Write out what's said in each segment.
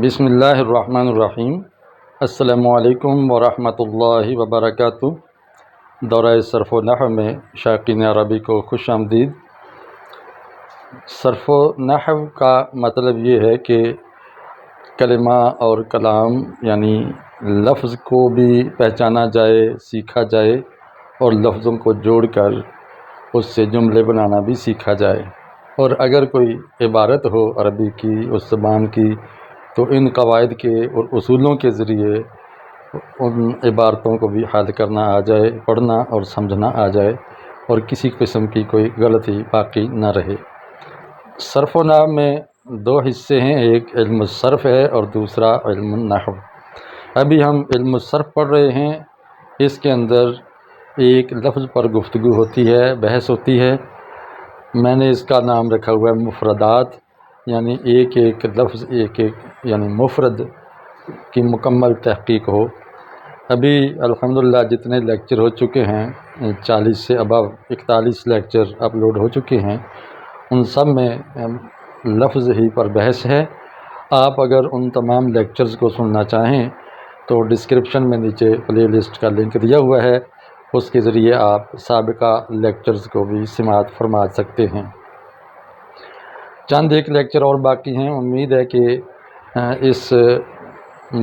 بسم اللہ الرحمن الرحیم۔ السلام علیکم ورحمۃ اللہ وبرکاتہ۔ دورہ صرف و نحو میں شائقین عربی کو خوش آمدید۔ صرف و نحو کا مطلب یہ ہے کہ کلمہ اور کلام یعنی لفظ کو بھی پہچانا جائے، سیکھا جائے اور لفظوں کو جوڑ کر اس سے جملے بنانا بھی سیکھا جائے، اور اگر کوئی عبارت ہو عربی کی، اس زبان کی، تو ان قواعد کے اور اصولوں کے ذریعے ان عبارتوں کو بھی حل کرنا آ جائے، پڑھنا اور سمجھنا آ جائے، اور کسی قسم کی کوئی غلطی باقی نہ رہے۔ صرف و نحو میں دو حصے ہیں، ایک علم الصرف ہے اور دوسرا علم النحو۔ ابھی ہم علم الصرف پڑھ رہے ہیں۔ اس کے اندر ایک لفظ پر گفتگو ہوتی ہے، بحث ہوتی ہے۔ میں نے اس کا نام رکھا ہوا ہے مفردات، یعنی ایک ایک لفظ، ایک ایک یعنی مفرد کی مکمل تحقیق ہو۔ ابھی الحمدللہ جتنے لیکچر ہو چکے ہیں، 40 سے ابو 41 لیکچر اپلوڈ ہو چکے ہیں، ان سب میں لفظ ہی پر بحث ہے۔ آپ اگر ان تمام لیکچرز کو سننا چاہیں تو ڈسکرپشن میں نیچے پلے لسٹ کا لنک دیا ہوا ہے، اس کے ذریعے آپ سابقہ لیکچرز کو بھی سماعت فرما سکتے ہیں۔ چند ایک لیکچر اور باقی ہیں، امید ہے کہ اس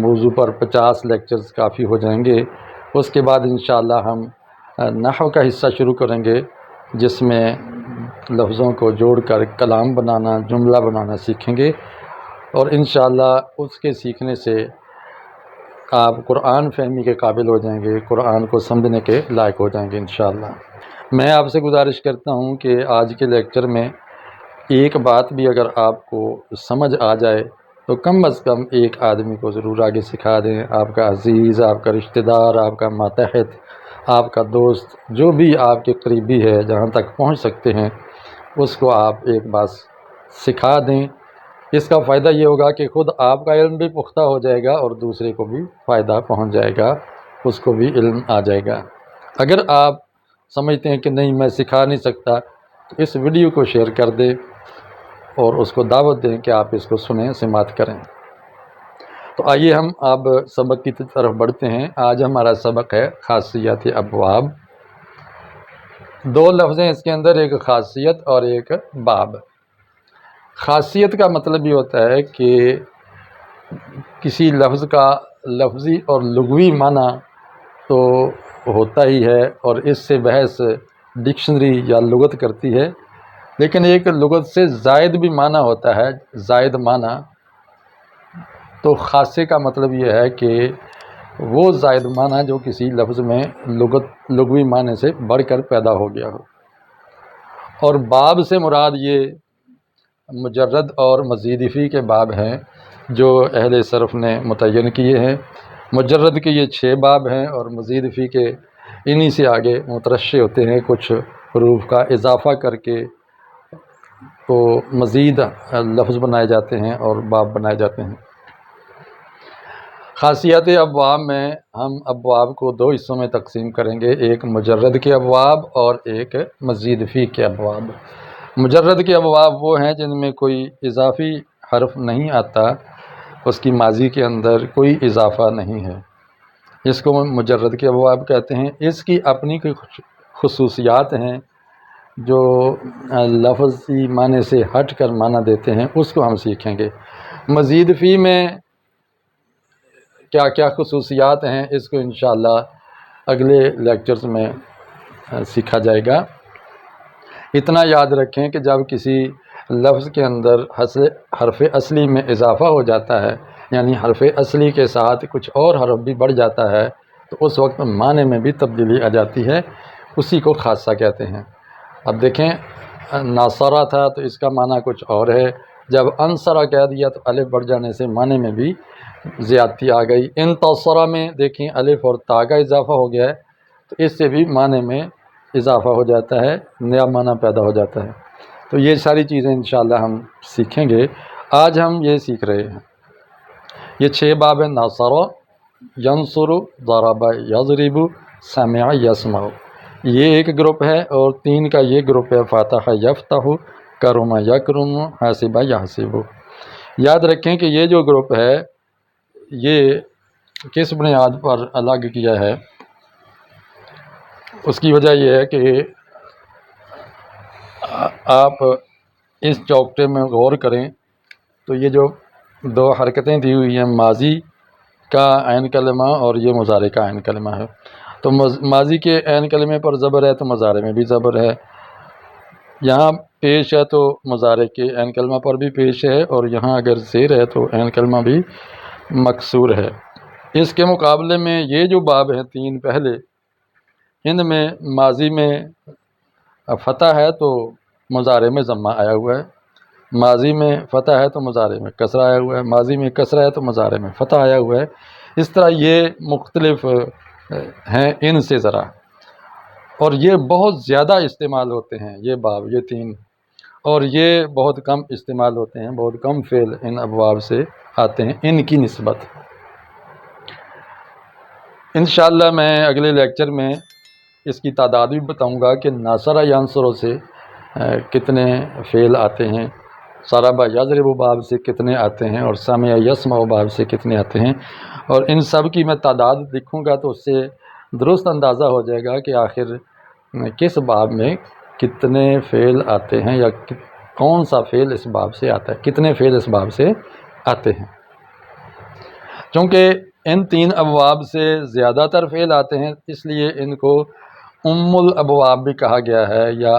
موضوع پر 50 لیکچرز کافی ہو جائیں گے۔ اس کے بعد انشاءاللہ ہم نحو کا حصہ شروع کریں گے، جس میں لفظوں کو جوڑ کر کلام بنانا، جملہ بنانا سیکھیں گے، اور انشاءاللہ اس کے سیکھنے سے آپ قرآن فہمی کے قابل ہو جائیں گے، قرآن کو سمجھنے کے لائق ہو جائیں گے انشاءاللہ۔ میں آپ سے گزارش کرتا ہوں کہ آج کے لیکچر میں ایک بات بھی اگر آپ کو سمجھ آ جائے تو کم از کم ایک آدمی کو ضرور آگے سکھا دیں۔ آپ کا عزیز، آپ کا رشتہ دار، آپ کا ماتحت، آپ کا دوست، جو بھی آپ کے قریبی ہے، جہاں تک پہنچ سکتے ہیں اس کو آپ ایک بات سکھا دیں۔ اس کا فائدہ یہ ہوگا کہ خود آپ کا علم بھی پختہ ہو جائے گا اور دوسرے کو بھی فائدہ پہنچ جائے گا، اس کو بھی علم آ جائے گا۔ اگر آپ سمجھتے ہیں کہ نہیں میں سکھا نہیں سکتا تو اس ویڈیو کو شیئر کر دیں اور اس کو دعوت دیں کہ آپ اس کو سنیں، سماعت کریں۔ تو آئیے ہم اب سبق کی طرف بڑھتے ہیں۔ آج ہمارا سبق ہے خاصیت ابواب۔ دو لفظ ہیں اس کے اندر، ایک خاصیت اور ایک باب۔ خاصیت کا مطلب یہ ہوتا ہے کہ کسی لفظ کا لفظی اور لغوی معنی تو ہوتا ہی ہے، اور اس سے بحث ڈکشنری یا لغت کرتی ہے، لیکن ایک لغت سے زائد بھی معنی ہوتا ہے، زائد معنی۔ تو خاصے کا مطلب یہ ہے کہ وہ زائد معنی جو کسی لفظ میں لغوی معنی سے بڑھ کر پیدا ہو گیا ہو۔ اور باب سے مراد یہ مجرد اور مزید فی کے باب ہیں جو اہل صرف نے متعین کیے ہیں۔ مجرد کے یہ 6 باب ہیں اور مزید فی کے انہی سے آگے مترشح ہوتے ہیں، کچھ حروف کا اضافہ کر کے تو مزید لفظ بنائے جاتے ہیں اور باب بنائے جاتے ہیں۔ خاصیت ابواب میں ہم ابواب کو 2 حصوں میں تقسیم کریں گے، ایک مجرد کے ابواب اور ایک مزید فی کے ابواب۔ مجرد کے ابواب وہ ہیں جن میں کوئی اضافی حرف نہیں آتا، اس کی ماضی کے اندر کوئی اضافہ نہیں ہے، اس کو مجرد کے ابواب کہتے ہیں۔ اس کی اپنی کچھ خصوصیات ہیں جو لفظی معنی سے ہٹ کر معنی دیتے ہیں، اس کو ہم سیکھیں گے۔ مزید فی میں کیا کیا خصوصیات ہیں اس کو انشاءاللہ اگلے لیکچرز میں سیکھا جائے گا۔ اتنا یاد رکھیں کہ جب کسی لفظ کے اندر حرف اصلی میں اضافہ ہو جاتا ہے، یعنی حرف اصلی کے ساتھ کچھ اور حرف بھی بڑھ جاتا ہے، تو اس وقت معنی میں بھی تبدیلی آ جاتی ہے، اسی کو خاصہ کہتے ہیں۔ اب دیکھیں، ناصرہ تھا تو اس کا معنی کچھ اور ہے، جب انصرہ کہہ دیا تو الف بڑھ جانے سے معنی میں بھی زیادتی آ گئی۔ انتصرہ میں دیکھیں الف اور تا کا اضافہ ہو گیا ہے تو اس سے بھی معنی میں اضافہ ہو جاتا ہے، نیا معنی پیدا ہو جاتا ہے۔ تو یہ ساری چیزیں انشاءاللہ ہم سیکھیں گے۔ آج ہم یہ سیکھ رہے ہیں، یہ 6 باب ہیں: ناصرہ، ینصر، ضرب، یضرب، سمع، یسمع۔ یہ ایک گروپ ہے، اور 3 کا یہ گروپ ہے: فتح یفتح، کرم یکرم، حاسب یحسب۔ یاد رکھیں کہ یہ جو گروپ ہے یہ کس بنیاد پر الگ کیا ہے، اس کی وجہ یہ ہے کہ آپ اس چوکٹے میں غور کریں تو یہ جو دو حرکتیں دی ہوئی ہیں، ماضی کا عین کلمہ اور یہ مضارع کا عین کلمہ ہے، تو ماضی کے عین کلمے پر زبر ہے تو مضارع میں بھی زبر ہے، یہاں پیش ہے تو مضارع کے عین کلمہ پر بھی پیش ہے، اور یہاں اگر زیر ہے تو عین کلمہ بھی مکسور ہے۔ اس کے مقابلے میں یہ جو باب ہیں تین پہلے، ان میں ماضی میں فتح ہے تو مضارع میں ضمہ آیا ہوا ہے، ماضی میں فتح ہے تو مضارع میں کسرہ آیا ہوا ہے، ماضی میں کسرہ ہے تو مضارع میں فتح آیا ہوا ہے۔ اس طرح یہ مختلف ہیں ان سے ذرا، اور یہ بہت زیادہ استعمال ہوتے ہیں یہ باب، یہ تین، اور یہ بہت کم استعمال ہوتے ہیں، بہت کم فعل ان ابواب سے آتے ہیں ان کی نسبت۔ انشاءاللہ میں اگلے لیکچر میں اس کی تعداد بھی بتاؤں گا کہ ناصرہ ینصرو سے کتنے فعل آتے ہیں، ضرب یضرب باب سے کتنے آتے ہیں، اور سمع یسمع باب سے کتنے آتے ہیں، اور ان سب کی میں تعداد لکھوں گا تو اس سے درست اندازہ ہو جائے گا کہ آخر کس باب میں کتنے فعل آتے ہیں، یا کون سا فعل اس باب سے آتا ہے، کتنے فعل اس باب سے آتے ہیں۔ چونکہ ان تین ابواب سے زیادہ تر فعل آتے ہیں، اس لیے ان کو ام الابواب بھی کہا گیا ہے، یا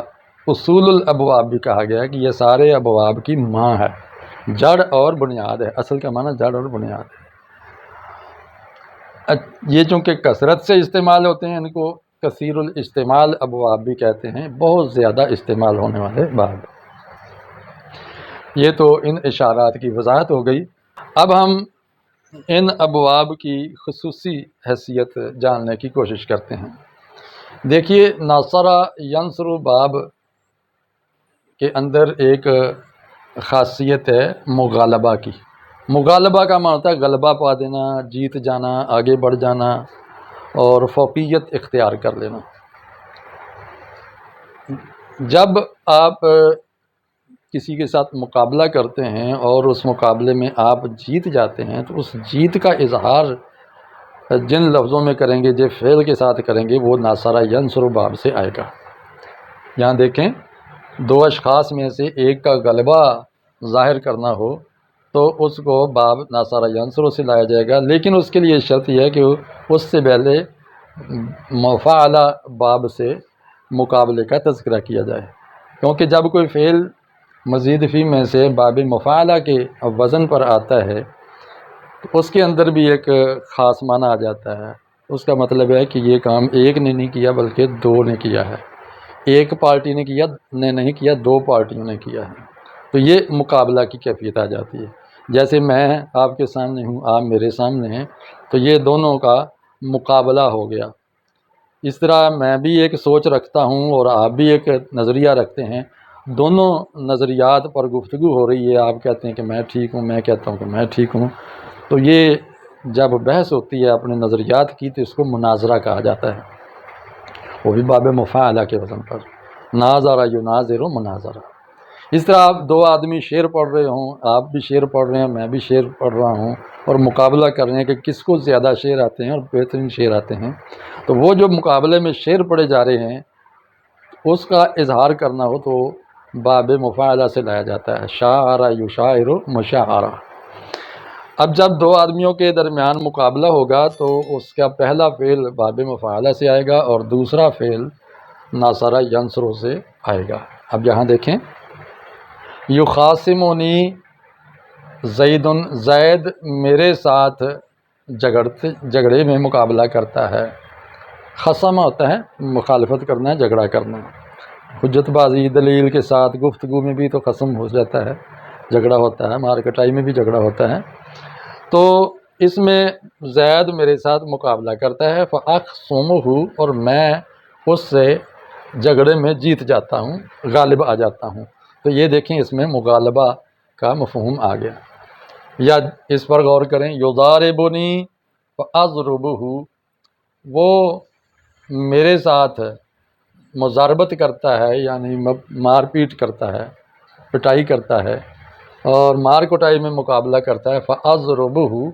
اصول الابواب بھی کہا گیا ہے، کہ یہ سارے ابواب کی ماں ہے، جڑ اور بنیاد ہے، اصل کا معنی جڑ اور بنیاد ہے۔ یہ چونکہ کثرت سے استعمال ہوتے ہیں، ان کو کثیر الاستعمال ابواب بھی کہتے ہیں، بہت زیادہ استعمال ہونے والے باب۔ یہ تو ان اشارات کی وضاحت ہو گئی۔ اب ہم ان ابواب کی خصوصی حیثیت جاننے کی کوشش کرتے ہیں۔ دیکھیے، ناصرہ ینصر باب کے اندر ایک خاصیت ہے مغالبہ کی۔ مغالبہ کا معنی ہوتا ہے غلبہ پا دینا، جیت جانا، آگے بڑھ جانا اور فوقیت اختیار کر لینا۔ جب آپ کسی کے ساتھ مقابلہ کرتے ہیں اور اس مقابلے میں آپ جیت جاتے ہیں تو اس جیت کا اظہار جن لفظوں میں کریں گے، جس فعل کے ساتھ کریں گے، وہ ناصرہ ینصر باب سے آئے گا۔ یہاں دیکھیں، دو اشخاص میں سے ایک کا غلبہ ظاہر کرنا ہو تو اس کو باب ناصرہ ینصر سے لایا جائے گا، لیکن اس کے لیے شرط یہ ہے کہ اس سے پہلے مفعلہ باب سے مقابلے کا تذکرہ کیا جائے، کیونکہ جب کوئی فعل مزید فی میں سے باب مفعلہ کے وزن پر آتا ہے تو اس کے اندر بھی ایک خاص معنی آ جاتا ہے۔ اس کا مطلب ہے کہ یہ کام ایک نے نہیں کیا بلکہ دو نے کیا ہے، ایک پارٹی نے نہیں کیا، دو پارٹیوں نے کیا ہے، تو یہ مقابلہ کی کیفیت آ جاتی ہے۔ جیسے میں آپ کے سامنے ہوں، آپ میرے سامنے ہیں، تو یہ دونوں کا مقابلہ ہو گیا۔ اس طرح میں بھی ایک سوچ رکھتا ہوں اور آپ بھی ایک نظریہ رکھتے ہیں، دونوں نظریات پر گفتگو ہو رہی ہے، آپ کہتے ہیں کہ میں ٹھیک ہوں، میں کہتا ہوں کہ میں ٹھیک ہوں، تو یہ جب بحث ہوتی ہے اپنے نظریات کی تو اس کو مناظرہ کہا جاتا ہے، وہ بھی باب مفاعلہ کے وزن پر، ناظرہ یناظر مناظرہ۔ اس طرح آپ دو آدمی شعر پڑھ رہے ہوں، آپ بھی شعر پڑھ رہے ہیں، میں بھی شعر پڑھ رہا ہوں، اور مقابلہ کر رہے ہیں کہ کس کو زیادہ شعر آتے ہیں اور بہترین شعر آتے ہیں، تو وہ جو مقابلے میں شعر پڑھے جا رہے ہیں اس کا اظہار کرنا ہو تو باب مفاعلہ سے لایا جاتا ہے، شاعر یشاعر مشاعرہ۔ اب جب دو آدمیوں کے درمیان مقابلہ ہوگا تو اس کا پہلا فعل باب مفاعلہ سے آئے گا اور دوسرا فعل ناصرہ ینصر سے آئے گا۔ اب یہاں دیکھیں، یخاصمونی زید، زید میرے ساتھ جھگڑے میں مقابلہ کرتا ہے۔ خصم ہوتا ہے مخالفت کرنا، جھگڑا کرنا، حجت بازی دلیل کے ساتھ گفتگو میں بھی تو خصم ہو جاتا ہے، جھگڑا ہوتا ہے، مار کٹائی میں بھی جھگڑا ہوتا ہے، تو اس میں زید میرے ساتھ مقابلہ کرتا ہے، فاخصمہ، اور میں اس سے جھگڑے میں جیت جاتا ہوں، غالب آ جاتا ہوں۔ تو یہ دیکھیں، اس میں مغالبہ کا مفہوم آ گیا۔ یا اس پر غور کریں، یضاربنی فاضربہ، وہ میرے ساتھ مضاربت کرتا ہے، یعنی مار پیٹ کرتا ہے، پٹائی کرتا ہے، اور مار کٹائی میں مقابلہ کرتا ہے فَأَضْرُبُهُ،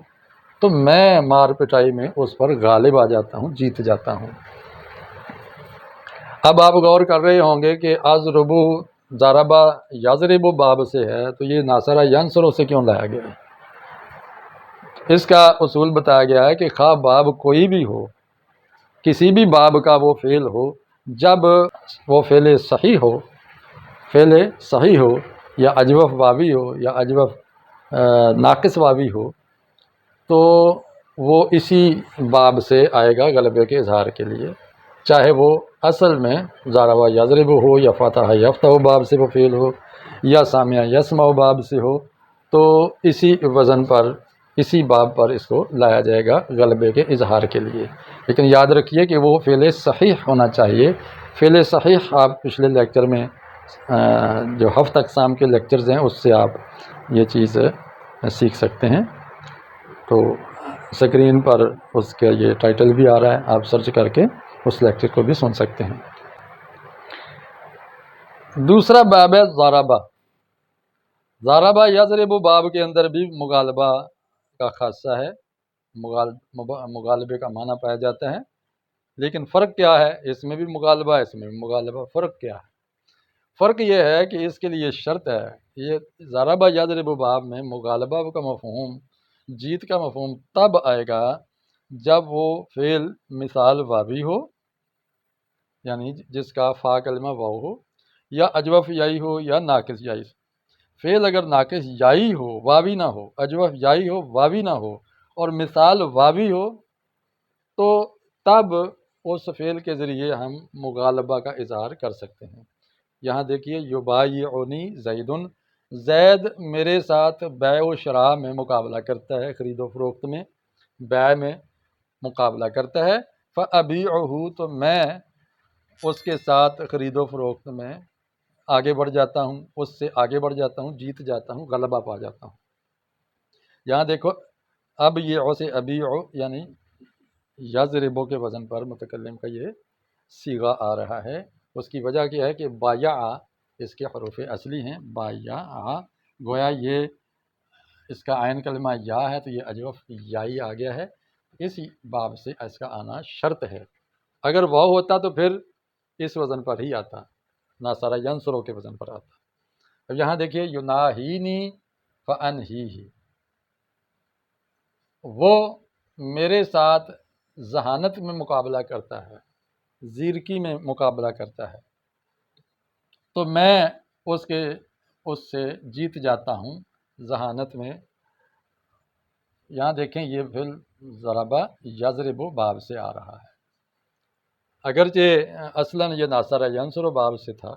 تو میں مار پٹائی میں اس پر غالب آ جاتا ہوں، جیت جاتا ہوں۔ اب آپ غور کر رہے ہوں گے کہ اضربو ضربہ یضرب باب سے ہے، تو یہ ناصرہ ینصرو سے کیوں لایا گیا ہے؟ اس کا اصول بتایا گیا ہے کہ خواہ باب کوئی بھی ہو، کسی بھی باب کا وہ فعل ہو، جب وہ فعل صحیح ہو، فعل صحیح ہو یا اجوف واوی ہو یا اجوف ناقص واوی ہو، تو وہ اسی باب سے آئے گا غلبے کے اظہار کے لیے، چاہے وہ اصل میں ضربہ یضرب ہو یا فتح یفتح باب سے وہ فعل ہو یا سامع یسمع باب سے ہو، تو اسی وزن پر، اسی باب پر اس کو لایا جائے گا غلبے کے اظہار کے لیے۔ لیکن یاد رکھیے کہ وہ فعل صحیح ہونا چاہیے۔ فعل صحیح آپ پچھلے لیکچر میں جو ہفت اقسام کے لیکچرز ہیں اس سے آپ یہ چیز سیکھ سکتے ہیں۔ تو اسکرین پر اس کا یہ ٹائٹل بھی آ رہا ہے، آپ سرچ کر کے اس لیکچر کو بھی سن سکتے ہیں۔ دوسرا باب ہے ضربہ۔ ضربہ یضرب باب کے اندر بھی مغالبہ کا خاصہ ہے، مغالبے کا معنی پایا جاتا ہے، لیکن فرق کیا ہے؟ اس میں بھی مغالبہ ہے، اس میں بھی مغالبہ، فرق کیا ہے؟ فرق یہ ہے کہ اس کے لیے شرط ہے، یہ ضربہ یضرب باب میں مغالبہ کا مفہوم، جیت کا مفہوم تب آئے گا جب وہ فعل مثال واوی ہو، یعنی جس کا فا کلمہ واو ہو، یا اجوف یائی ہو یا ناقص یائی۔ فعل اگر ناقص یائی ہو، واوی نہ ہو، اجوف یائی ہو، واوی نہ ہو، اور مثال واوی ہو، تو تب اس فعل کے ذریعے ہم مغالبہ کا اظہار کر سکتے ہیں۔ یہاں دیکھیے یبایعنی زیدن، زید میرے ساتھ بیع و شراء میں مقابلہ کرتا ہے، خرید و فروخت میں، بیع میں مقابلہ کرتا ہے، فابیعہ، تو میں اس کے ساتھ خرید و فروخت میں آگے بڑھ جاتا ہوں، اس سے آگے بڑھ جاتا ہوں، جیت جاتا ہوں، غلبہ پا جاتا ہوں۔ یہاں دیکھو اب یہ او سے ابیع یعنی یضربو کے وزن پر متکلم کا یہ صیغہ آ رہا ہے۔ اس کی وجہ کیا ہے کہ بایع اس کے حروف اصلی ہیں، بایع، گویا یہ اس کا عین کلمہ یا ہے تو یہ اجوف یائی آ گیا ہے، اسی باب سے اس کا آنا شرط ہے۔ اگر واو ہوتا تو پھر اس وزن پر ہی آتا، ناصرہ ینصرو کے وزن پر آتا۔ اب یہاں دیکھیے یناہینی فانہیہ، وہ میرے ساتھ ذہانت میں مقابلہ کرتا ہے، زیرکی میں مقابلہ کرتا ہے، تو میں اس سے جیت جاتا ہوں ذہانت میں۔ یہاں دیکھیں یہ فعل ضربہ یضرب باب سے آ رہا ہے، اگرچہ اصلاً یہ ناصرہ ینصرو باب سے تھا،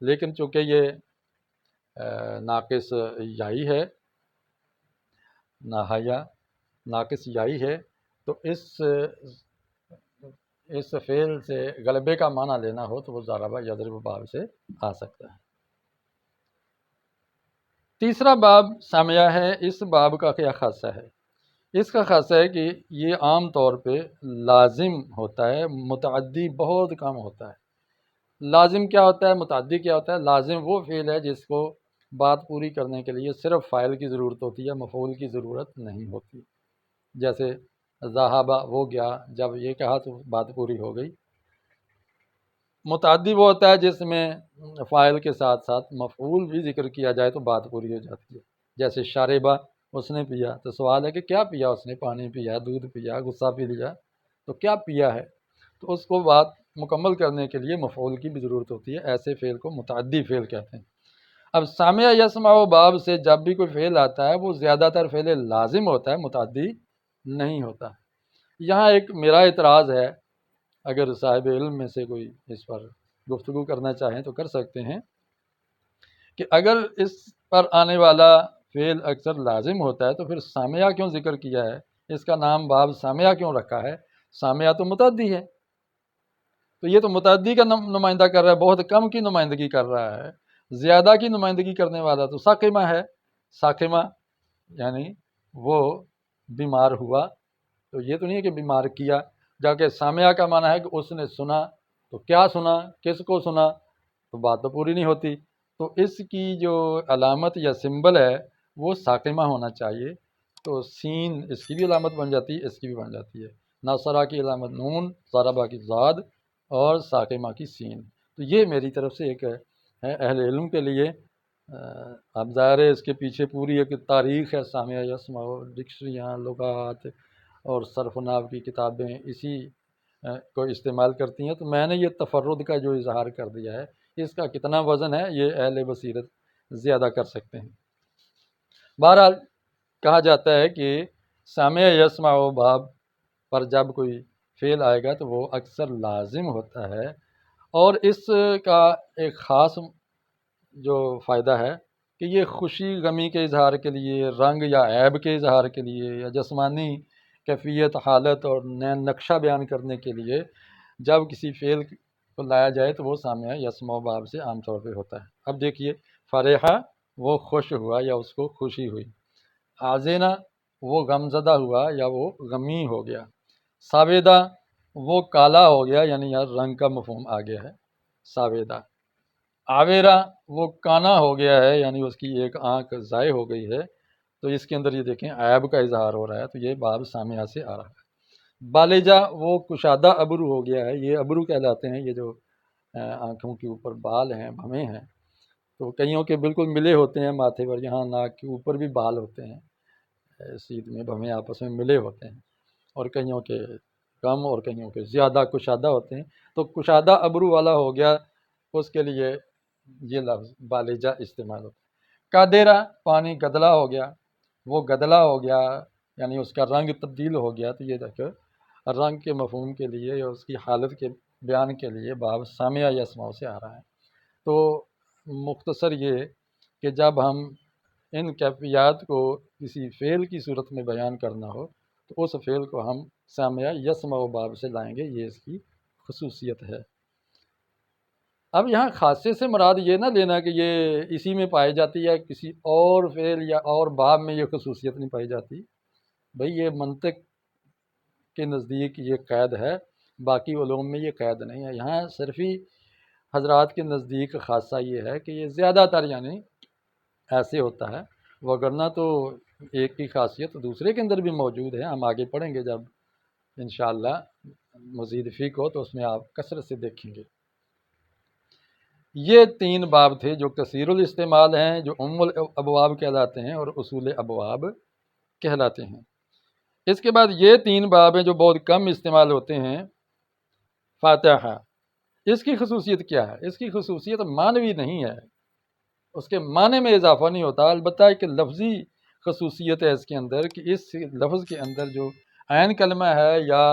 لیکن چونکہ یہ ناقص یائی ہے، ناحیہ ناقص یائی ہے، تو اس فعل سے غلبے کا معنی لینا ہو تو وہ ضربہ یضرب باب سے آ سکتا ہے۔ تیسرا باب سامعہ ہے۔ اس باب کا کیا خاصہ ہے؟ اس کا خاصہ ہے کہ یہ عام طور پہ لازم ہوتا ہے، متعدی بہت کم ہوتا ہے۔ لازم کیا ہوتا ہے، متعدی کیا ہوتا ہے؟ لازم وہ فعل ہے جس کو بات پوری کرنے کے لیے صرف فاعل کی ضرورت ہوتی ہے، مفعول کی ضرورت نہیں ہوتی۔ جیسے ذہبہ، وہ گیا، جب یہ کہا تو بات پوری ہو گئی۔ متعدی وہ ہوتا ہے جس میں فاعل کے ساتھ ساتھ مفعول بھی ذکر کیا جائے تو بات پوری ہو جاتی ہے۔ جیسے شاربہ، اس نے پیا، تو سوال ہے کہ کیا پیا اس نے؟ پانی پیا، دودھ پیا، غصہ پی لیا، تو کیا پیا ہے؟ تو اس کو بات مکمل کرنے کے لیے مفعول کی بھی ضرورت ہوتی ہے، ایسے فعل کو متعدی فعل کہتے ہیں۔ اب سامع یسمع باب سے جب بھی کوئی فعل آتا ہے وہ زیادہ تر فعل لازم ہوتا ہے، متعدی نہیں ہوتا۔ یہاں ایک میرا اعتراض ہے، اگر صاحب علم میں سے کوئی اس پر گفتگو کرنا چاہیں تو کر سکتے ہیں، کہ اگر اس پر آنے والا فعل اکثر لازم ہوتا ہے تو پھر سامعہ کیوں ذکر کیا ہے؟ اس کا نام باب سامعہ کیوں رکھا ہے؟ سامعہ تو متعدی ہے، تو یہ تو متعدی کا نمائندہ کر رہا ہے، بہت کم کی نمائندگی کر رہا ہے۔ زیادہ کی نمائندگی کرنے والا تو ساقمہ ہے، ساقمہ یعنی وہ بیمار ہوا، تو یہ تو نہیں ہے کہ بیمار کیا۔ جا کہ سامعہ کا معنی ہے کہ اس نے سنا، تو کیا سنا، کس کو سنا، تو بات تو پوری نہیں ہوتی۔ تو اس کی جو علامت یا سمبل ہے وہ ساقمہ ہونا چاہیے، تو سین اس کی بھی علامت بن جاتی ہے، اس کی بھی بن جاتی ہے۔ ناصرہ کی علامت نون، ضربہ کی ضاد اور ساقمہ کی سین۔ تو یہ میری طرف سے ایک ہے اہل علم کے لیے۔ اب ظاہر ہے اس کے پیچھے پوری ایک تاریخ ہے، سامعہ یسمع، ڈکشنریاں، لغات اور صرف و نحو کی کتابیں اسی کو استعمال کرتی ہیں، تو میں نے یہ تفرد کا جو اظہار کر دیا ہے، اس کا کتنا وزن ہے یہ اہل بصیرت زیادہ کر سکتے ہیں۔ بہرحال کہا جاتا ہے کہ سامع یسمع و باب پر جب کوئی فعل آئے گا تو وہ اکثر لازم ہوتا ہے، اور اس کا ایک خاص جو فائدہ ہے کہ یہ خوشی غمی کے اظہار کے لیے، رنگ یا عیب کے اظہار کے لیے، یا جسمانی کیفیت، حالت اور نقشہ بیان کرنے کے لیے جب کسی فعل کو لایا جائے تو وہ سامعہ یسمع و باب سے عام طور پہ ہوتا ہے۔ اب دیکھیے، فرحہ وہ خوش ہوا یا اس کو خوشی ہوئی، حزینہ وہ غمزدہ ہوا یا وہ غمی ہو گیا، ساویدہ وہ کالا ہو گیا، یعنی یہاں رنگ کا مفہوم آ گیا ہے ساویدہ، آویرا وہ کانا ہو گیا ہے، یعنی اس کی ایک آنکھ ضائع ہو گئی ہے، تو اس کے اندر یہ دیکھیں عیب کا اظہار ہو رہا ہے، تو یہ باب سامعہ سے آ رہا ہے۔ بالجا وہ کشادہ ابرو ہو گیا ہے، یہ ابرو کہلاتے ہیں، یہ جو آنکھوں کے اوپر بال ہیں، بھویں ہیں، تو کئیوں کے بالکل ملے ہوتے ہیں ماتھے پر، یہاں ناک کے اوپر بھی بال ہوتے ہیں، سیدھ میں بھویں آپس میں ملے ہوتے ہیں، اور کئیوں کے کم اور کئیوں کے زیادہ کشادہ ہوتے ہیں، تو کشادہ ابرو والا ہو گیا، اس کے لیے یہ لفظ بالجا استعمال ہوتا ہے۔ قادرہ پانی گدلا ہو گیا، وہ گدلا ہو گیا یعنی اس کا رنگ تبدیل ہو گیا، تو یہ دیکھو رنگ کے مفہوم کے لیے یا اس کی حالت کے بیان کے لیے باب سامعہ یسمع سے آ رہا ہے۔ تو مختصر یہ کہ جب ہم ان کیفیات کو کسی فعل کی صورت میں بیان کرنا ہو تو اس فعل کو ہم سامعہ یسمع و باب سے لائیں گے، یہ اس کی خصوصیت ہے۔ اب یہاں خاصے سے مراد یہ نہ لینا کہ یہ اسی میں پائی جاتی ہے، کسی اور فعل یا اور باب میں یہ خصوصیت نہیں پائی جاتی، بھئی یہ منطق کے نزدیک یہ قید ہے، باقی علوم میں یہ قید نہیں ہے۔ یہاں صرفی حضرات کے نزدیک خاصہ یہ ہے کہ یہ زیادہ تر یعنی ایسے ہوتا ہے، وگرنہ تو ایک کی خاصیت دوسرے کے اندر بھی موجود ہے، ہم آگے پڑھیں گے جب انشاءاللہ مزید فقہ ہو تو اس میں آپ کثرت سے دیکھیں گے۔ یہ 3 باب تھے جو کثیر الاستعمال ہیں، جو الابواب کہلاتے ہیں اور اصول ابواب کہلاتے ہیں۔ اس کے بعد یہ 3 باب ہیں جو بہت کم استعمال ہوتے ہیں۔ فاتحہ، اس کی خصوصیت کیا ہے؟ اس کی خصوصیت معنوی نہیں ہے، اس کے معنی میں اضافہ نہیں ہوتا، البتہ ایک لفظی خصوصیت ہے اس کے اندر کہ اس لفظ کے اندر جو عین کلمہ ہے یا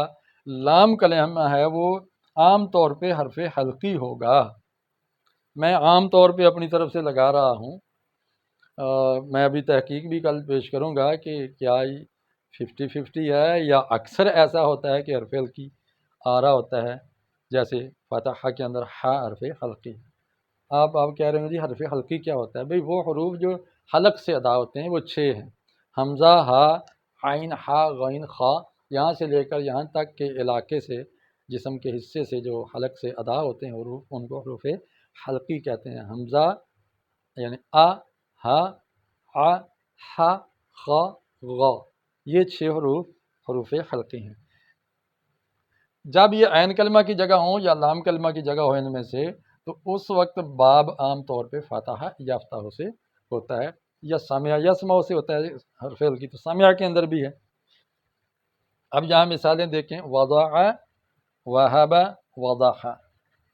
لام کلمہ ہے وہ عام طور پہ حرف حلقی ہوگا۔ میں عام طور پہ اپنی طرف سے لگا رہا ہوں، میں ابھی تحقیق بھی کل پیش کروں گا کہ کیا 50-50 ہے یا اکثر ایسا ہوتا ہے کہ حرف حلقی آ رہا ہوتا ہے، جیسے فاتحہ کے اندر ہا حرف حلقی۔ آپ کہہ رہے ہیں جی حرف حلقی کیا ہوتا ہے؟ بھئی وہ حروف جو حلق سے ادا ہوتے ہیں وہ 6 ہیں، حمزہ، ہا، عین، ہا، غین، خا، یہاں سے لے کر یہاں تک کے علاقے سے جسم کے حصے سے جو حلق سے ادا ہوتے ہیں حروف، ان کو حروف حلقی کہتے ہیں۔ حمزہ یعنی آ، ہا، آ، ہا، خا، غا، یہ 6 حروف حلقی ہیں۔ جب یہ عین کلمہ کی جگہ ہوں یا لام کلمہ کی جگہ ہو ان میں سے، تو اس وقت باب عام طور پہ فاتحہ یافتہ سے ہوتا ہے، یا سامعہ یسمع سے ہوتا ہے حرف حلقی، تو سامعہ کے اندر بھی ہے۔ اب یہاں مثالیں دیکھیں، وضع، وہب، وضح،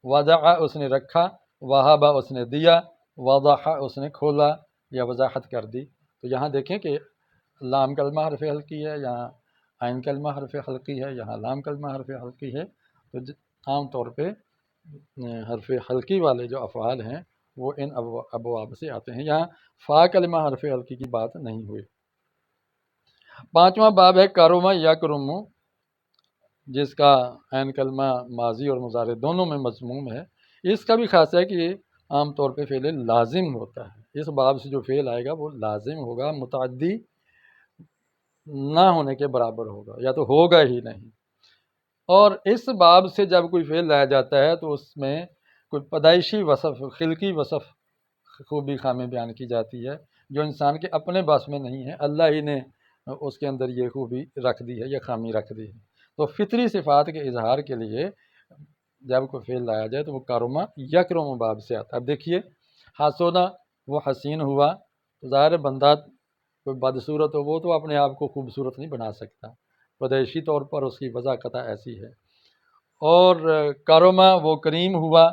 وضع اس نے رکھا، وہب اس نے دیا، وضح اس نے کھولا یا وضاحت کر دی۔ تو یہاں دیکھیں کہ لام کلمہ حرف حلقی ہے، یہاں عین کلمہ حرف حلقی ہے، یہاں لام کلمہ حرف حلقی ہے، تو عام طور پہ حرف حلقی والے جو افعال ہیں وہ ان ابواب سے آتے ہیں۔ یہاں فا کلمہ حرف حلقی کی بات نہیں ہوئی۔ 5واں باب ہے کرما یا کرمو، جس کا عین کلمہ ماضی اور مضارع دونوں میں مضموم ہے۔ اس کا بھی خاص ہے کہ یہ عام طور پہ فعل لازم ہوتا ہے، اس باب سے جو فعل آئے گا وہ لازم ہوگا، متعدی نہ ہونے کے برابر ہوگا، یا تو ہوگا ہی نہیں۔ اور اس باب سے جب کوئی فعل لایا جاتا ہے تو اس میں کوئی پیدائشی وصف، خلقی وصف خوبی خامی بیان کی جاتی ہے جو انسان کے اپنے بس میں نہیں ہے، اللہ ہی نے اس کے اندر یہ خوبی رکھ دی ہے، یہ خامی رکھ دی ہے۔ تو فطری صفات کے اظہار کے لیے جب کوئی فعل لایا جائے تو وہ کارما یکرم باب سے آتا ہے۔ اب دیکھیے حسنا، وہ حسین ہوا، تو ظاہر بندہ کوئی بدصورت ہو وہ تو اپنے آپ کو خوبصورت نہیں بنا سکتا، پیدائشی طور پر اس کی وضاحت ایسی ہے۔ اور کارما، وہ کریم ہوا،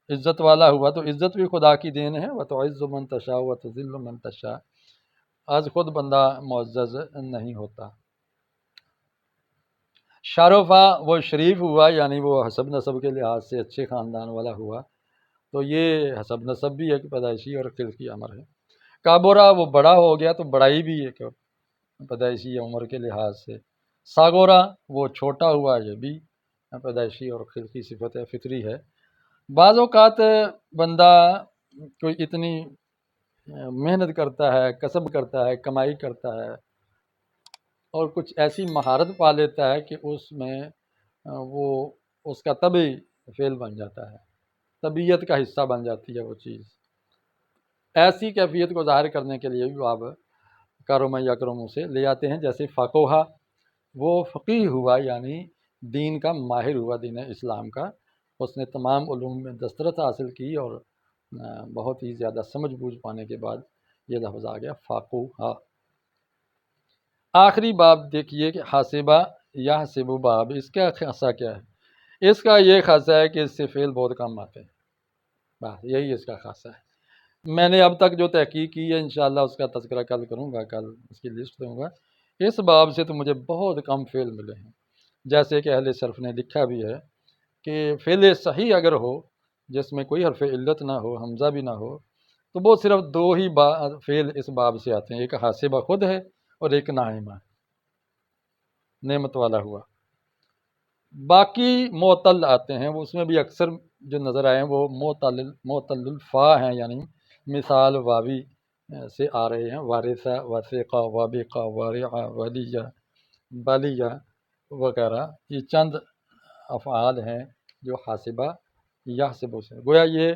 عزت والا ہوا، تو عزت بھی خدا کی دین ہے، وتعز من تشاء وتذل من تشاء، آج خود بندہ معزز نہیں ہوتا۔ شرفا، وہ شریف ہوا، یعنی وہ حسب نسب کے لحاظ سے اچھے خاندان والا ہوا، تو یہ حسب نسب بھی ایک پیدائشی اور خلقی امر ہے۔ کابورا، وہ بڑا ہو گیا، تو بڑائی بھی ایک پیدائشی عمر کے لحاظ سے۔ ساگورا، وہ چھوٹا ہوا، یہ بھی پیدائشی اور خلقی صفت ہے، فطری ہے۔ بعض اوقات بندہ کوئی اتنی محنت کرتا ہے، کسب کرتا ہے، کمائی کرتا ہے اور کچھ ایسی مہارت پا لیتا ہے کہ اس میں وہ اس کا طبعی فعل بن جاتا ہے، طبیعت کا حصہ بن جاتی ہے وہ چیز۔ ایسی کیفیت کو ظاہر کرنے کے لیے بھی آپ کارما یکرم سے لے آتے ہیں، جیسے فقوہا، وہ فقیہ ہوا، یعنی دین کا ماہر ہوا، دین اسلام کا، اس نے تمام علوم میں دسترس حاصل کی اور بہت ہی زیادہ سمجھ بوجھ پانے کے بعد یہ لفظ آ گیا فقوہا۔ آخری باب دیکھیے کہ حاسبہ یا حسب باب، اس کا خاصہ کیا ہے؟ اس کا یہ خاصہ ہے کہ اس سے فعل بہت کم آتے ہیں، بس یہی اس کا خاصہ ہے۔ میں نے اب تک جو تحقیق کی ہے انشاءاللہ اس کا تذکرہ کل کروں گا، کل اس کی لسٹ دوں گا۔ اس باب سے تو مجھے بہت کم فعل ملے ہیں، جیسے کہ اہل صرف نے لکھا بھی ہے کہ فعل صحیح اگر ہو جس میں کوئی حرف علت نہ ہو، حمزہ بھی نہ ہو، تو وہ صرف دو ہی فعل اس باب سے آتے ہیں، ایک حاسبہ خود ہے اور ایک ناعمہ، نعمت والا ہوا۔ باقی معطل آتے ہیں، وہ اس میں بھی اکثر جو نظر آئے ہیں وہ معطل الفا ہیں، یعنی مثال واوی سے آ رہے ہیں، وارثہ، وثیقہ، وابقہ، وارعہ، ولیہ، بالیہ وغیرہ، یہ چند افعال ہیں جو حاسبہ یحسب سے، گویا یہ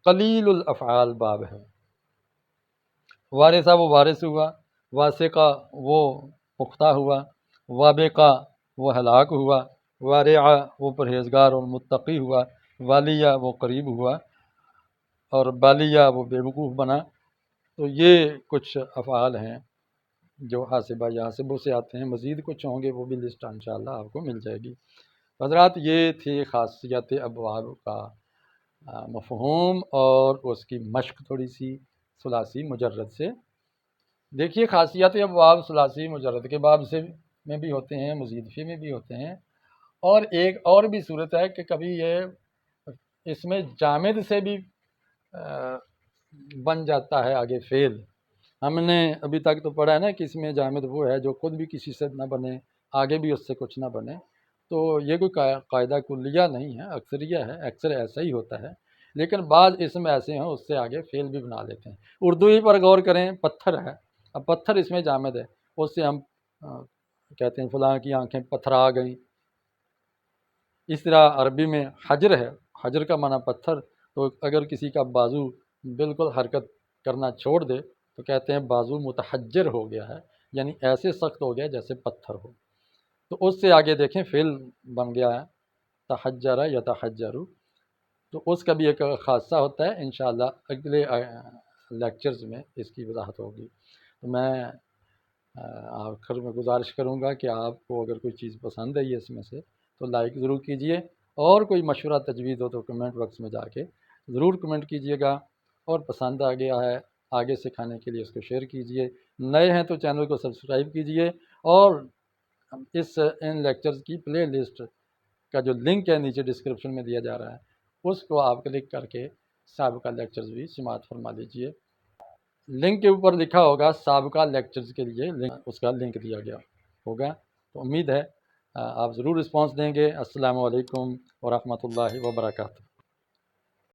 قلیل الافعال باب ہے۔ وارثہ، وہ وارث ہوا، واسقہ، وہ پختہ ہوا، وابقہ، وہ ہلاک ہوا، وارعہ، وہ پرہیزگار اور متقی ہوا، والیہ، وہ قریب ہوا، اور بالیہ، وہ بے وقوف بنا۔ تو یہ کچھ افعال ہیں جو حاسبہ یا حاسبوں سے آتے ہیں، مزید کچھ ہوں گے وہ بھی لسٹ انشاءاللہ آپ کو مل جائے گی۔ حضرات، یہ تھی خاصیت ابواب کا مفہوم اور اس کی مشق تھوڑی سی ثلاثی مجرد سے۔ دیکھیے خاصیت ابواب ثلاثی مجرد کے باب سے میں بھی ہوتے ہیں، مزید فی میں بھی ہوتے ہیں، اور ایک اور بھی صورت ہے کہ کبھی یہ اس میں جامد سے بھی بن جاتا ہے آگے فعل۔ ہم نے ابھی تک تو پڑھا ہے نا کہ اس میں جامد وہ ہے جو خود بھی کسی سے نہ بنے، آگے بھی اس سے کچھ نہ بنے، تو یہ کوئی قاعدہ کلیہ نہیں ہے، اکثریہ ہے، اکثر ایسا ہی ہوتا ہے، لیکن بعض اسم ایسے ہیں اس سے آگے فعل بھی بنا لیتے ہیں۔ اردو ہی پر غور کریں، پتھر ہے، اب پتھر اس میں جامد ہے، اس سے ہم کہتے ہیں فلاں کی آنکھیں پتھرا گئیں۔ اس طرح عربی میں حجر ہے، حجر کا معنی پتھر، تو اگر کسی کا بازو بالکل حرکت کرنا چھوڑ دے تو کہتے ہیں بازو متحجر ہو گیا ہے، یعنی ایسے سخت ہو گیا جیسے پتھر ہو۔ تو اس سے آگے دیکھیں فعل بن گیا ہے تحجر یتحجر، تو اس کا بھی ایک خاصہ ہوتا ہے، انشاءاللہ اگلے لیکچرز میں اس کی وضاحت ہوگی۔ تو میں آخر میں گزارش کروں گا کہ آپ کو اگر کوئی چیز پسند آئی ہے اس میں سے تو لائک ضرور کیجئے، اور کوئی مشورہ تجویز ہو تو کمنٹ باکس میں جا کے ضرور کمنٹ کیجئے گا، اور پسند آ گیا ہے آگے سکھانے کے لیے اس کو شیئر کیجئے، نئے ہیں تو چینل کو سبسکرائب کیجئے، اور ان لیکچرز کی پلے لسٹ کا جو لنک ہے نیچے ڈسکرپشن میں دیا جا رہا ہے اس کو آپ کلک کر کے سابقہ لیکچرز بھی سماعت فرما لیجئے۔ لنک کے اوپر لکھا ہوگا سابقہ لیکچرز کے لیے اس کا لنک دیا گیا ہوگا، تو امید ہے آپ ضرور رسپانس دیں گے۔ السلام علیکم ورحمۃ اللہ وبرکاتہ۔